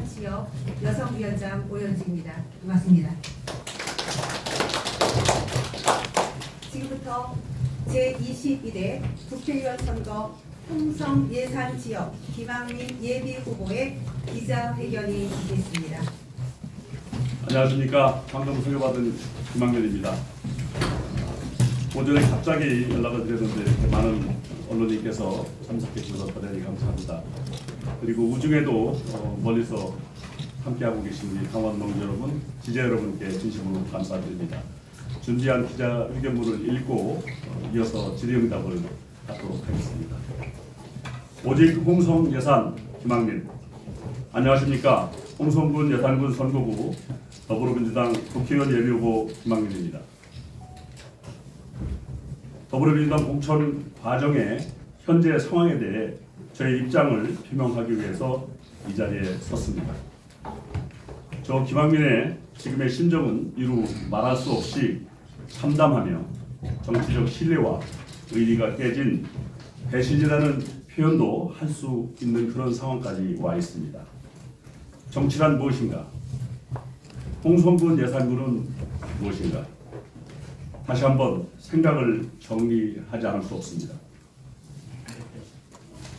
예산지역 여성위원장 오연주입니다. 고맙습니다. 지금부터 제22대 국회의원 선거 홍성 예산지역 김학민 예비후보의 기자회견이 있겠습니다. 안녕하십니까. 방금 소개받은 김학민입니다. 오전에 갑자기 연락을 드렸는데 이렇게 많은 언론인께서 참석해 주셔서 대단히 감사합니다. 그리고 우중에도 멀리서 함께하고 계신 우리 강원 농주 여러분, 지자 여러분께 진심으로 감사드립니다. 준비한 기자회견문을 읽고 이어서 질의응답을 하도록 하겠습니다. 오직 홍성 예산 김학민. 안녕하십니까. 홍성군 예산군 선거구 더불어민주당 국회의원 예비후보 김학민입니다. 더불어민주당 공천 과정의 현재 상황에 대해 저의 입장을 표명하기 위해서 이 자리에 섰습니다. 저 김학민의 지금의 심정은 이루 말할 수 없이 참담하며 정치적 신뢰와 의리가 깨진 배신이라는 표현도 할 수 있는 그런 상황까지 와 있습니다. 정치란 무엇인가? 홍성군 예산군은 무엇인가? 다시 한번 생각을 정리하지 않을 수 없습니다.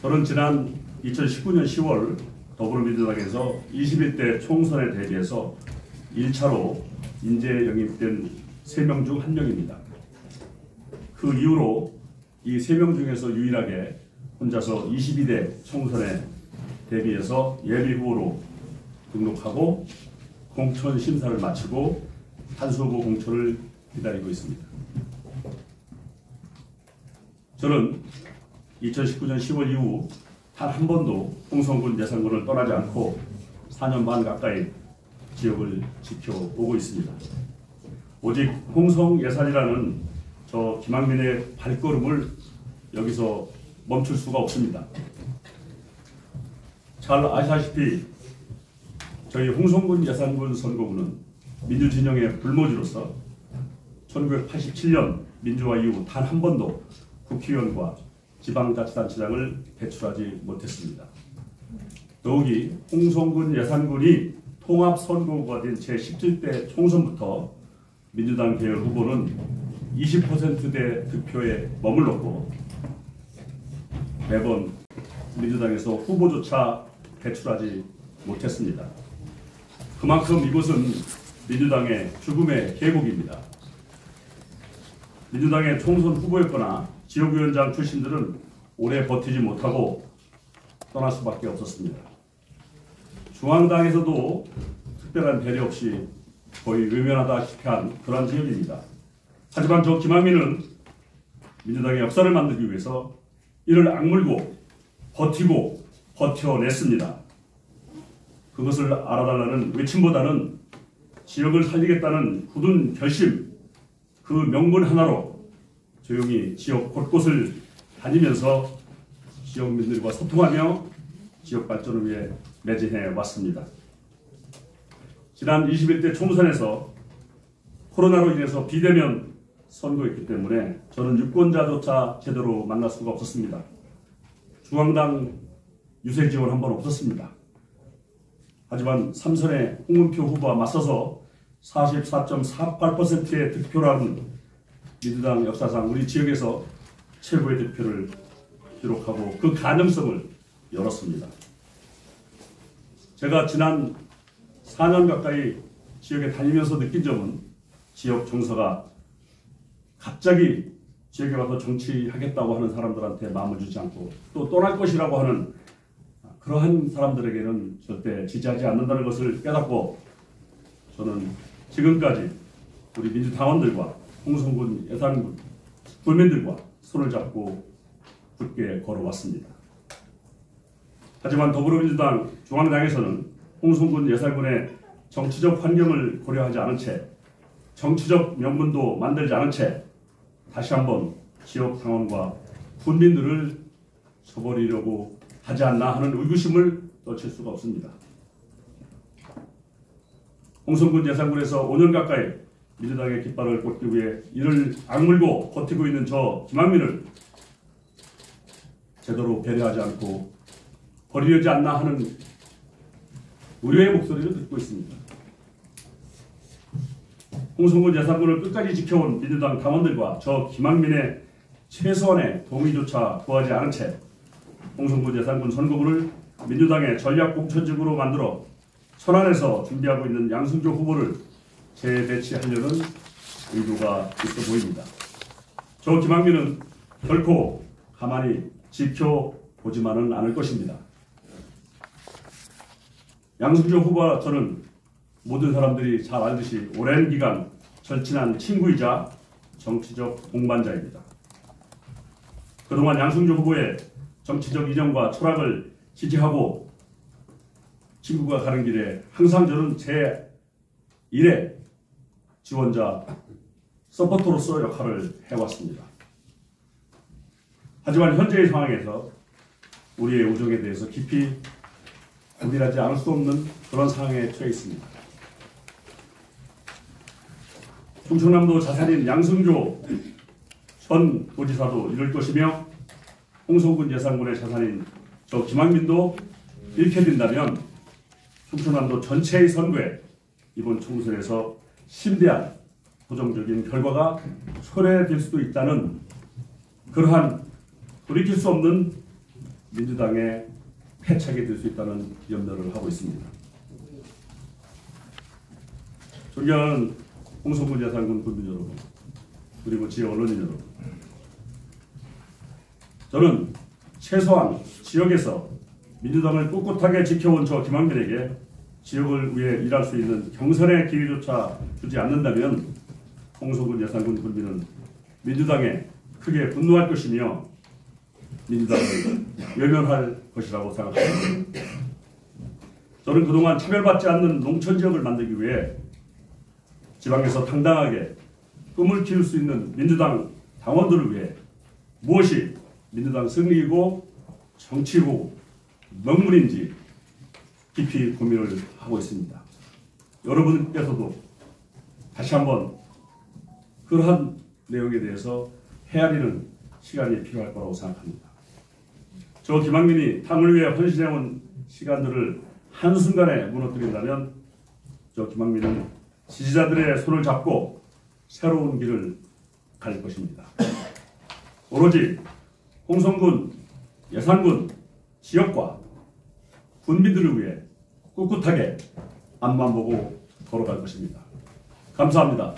저는 지난 2019년 10월 더불어민주당에서 21대 총선에 대비해서 1차로 인재 영입된 3명 중 1명입니다. 그 이후로 이 3명 중에서 유일하게 혼자서 22대 총선에 대비해서 예비후보로 등록하고 공천 심사를 마치고 한수후보 공천을 기다리고 있습니다. 저는 2019년 10월 이후 단 한 번도 홍성군 예산군을 떠나지 않고 4년 반 가까이 지역을 지켜오고 있습니다. 오직 홍성 예산이라는 저 김학민의 발걸음을 여기서 멈출 수가 없습니다. 잘 아시다시피 저희 홍성군 예산군 선거구는 민주진영의 불모지로서 1987년 민주화 이후 단 한 번도 국회의원과 지방자치단체장을 배출하지 못했습니다. 더욱이 홍성군 예산군이 통합선거구가 된 제17대 총선부터 민주당 계열 후보는 20%대 득표에 머물렀고 매번 민주당에서 후보조차 배출하지 못했습니다. 그만큼 이곳은 민주당의 죽음의 계곡입니다. 민주당의 총선 후보였거나 지역위원장 출신들은 오래 버티지 못하고 떠날 수밖에 없었습니다. 중앙당에서도 특별한 배려 없이 거의 외면하다시피 한 그런 지역입니다. 하지만 저 김학민은 민주당의 역사를 만들기 위해서 이를 악물고 버티고 버텨냈습니다. 그것을 알아달라는 외침보다는 지역을 살리겠다는 굳은 결심, 그 명분 하나로 조용히 지역 곳곳을 다니면서 지역민들과 소통하며 지역 발전을 위해 매진해 왔습니다. 지난 21대 총선에서 코로나로 인해서 비대면 선거였기 때문에 저는 유권자조차 제대로 만날 수가 없었습니다. 중앙당 유세 지원 한 번 없었습니다. 하지만 삼선의 홍문표 후보와 맞서서 44.48%의 득표라는 민주당 역사상 우리 지역에서 최고의 득표를 기록하고 그 가능성을 열었습니다. 제가 지난 4년 가까이 지역에 다니면서 느낀 점은 지역 정서가 갑자기 지역에 와서 정치하겠다고 하는 사람들한테 마음을 주지 않고 또 떠날 것이라고 하는 그러한 사람들에게는 절대 지지하지 않는다는 것을 깨닫고 저는 지금까지 우리 민주당원들과 홍성군 예산군 군민들과 손을 잡고 굳게 걸어왔습니다. 하지만 더불어민주당 중앙당에서는 홍성군 예산군의 정치적 환경을 고려하지 않은 채 정치적 명분도 만들지 않은 채 다시 한번 지역 당원과 군민들을 쳐버리려고 하지 않나 하는 의구심을 떨칠 수가 없습니다. 홍성군 예산군에서 5년 가까이 민주당의 깃발을 꽂기 위해 이를 악물고 버티고 있는 저 김학민을 제대로 배려하지 않고 버리려지 않나 하는 우려의 목소리를 듣고 있습니다. 홍성군 예산군을 끝까지 지켜온 민주당 당원들과 저 김학민의 최소한의 동의조차 구하지 않은 채 홍성군 예산군 선거구를 민주당의 전략 공천직으로 만들어 천안에서 준비하고 있는 양승조 후보를 재배치하려는 의도가 있어 보입니다. 저 김학민은 결코 가만히 지켜보지만은 않을 것입니다. 양승조 후보와 저는 모든 사람들이 잘 알듯이 오랜 기간 절친한 친구이자 정치적 동반자입니다. 그동안 양승조 후보의 정치적 이념과 철학을 지지하고 친구가 가는 길에 항상 저는 제 일의 지원자, 서포터로서 역할을 해왔습니다. 하지만 현재의 상황에서 우리의 우정에 대해서 깊이 고민하지 않을 수 없는 그런 상황에 처해 있습니다. 충청남도 자산인 양승조 전 도지사도 이럴 것이며 홍성군 예산군의 자산인 저 김학민도 잃게 된다면 충청남도 전체의 선거에 이번 총선에서 심대한 부정적인 결과가 초래될 수도 있다는 그러한 돌이킬 수 없는 민주당의 패착이 될 수 있다는 염려를 하고 있습니다. 존경하는 홍성군 예산군 군민 여러분, 그리고 지역 언론인 여러분, 저는 최소한 지역에서 민주당을 꿋꿋하게 지켜온 저 김학민에게 지역을 위해 일할 수 있는 경선의 기회조차 주지 않는다면 홍성군 예산군 군민은 민주당에 크게 분노할 것이며 민주당을 외면할 것이라고 생각합니다. 저는 그동안 차별받지 않는 농촌지역을 만들기 위해 지방에서 당당하게 꿈을 키울 수 있는 민주당 당원들을 위해 무엇이 민주당 승리이고 정치고 명분인지 깊이 고민을 하고 있습니다. 여러분께서도 다시 한번 그러한 내용에 대해서 헤아리는 시간이 필요할 거라고 생각합니다. 저 김학민이 당을 위해 헌신해온 시간들을 한순간에 무너뜨린다면 저 김학민은 지지자들의 손을 잡고 새로운 길을 갈 것입니다. 오로지 홍성군, 예산군, 지역과 군민들을 위해 꿋꿋하게 앞만 보고 걸어갈 것입니다. 감사합니다.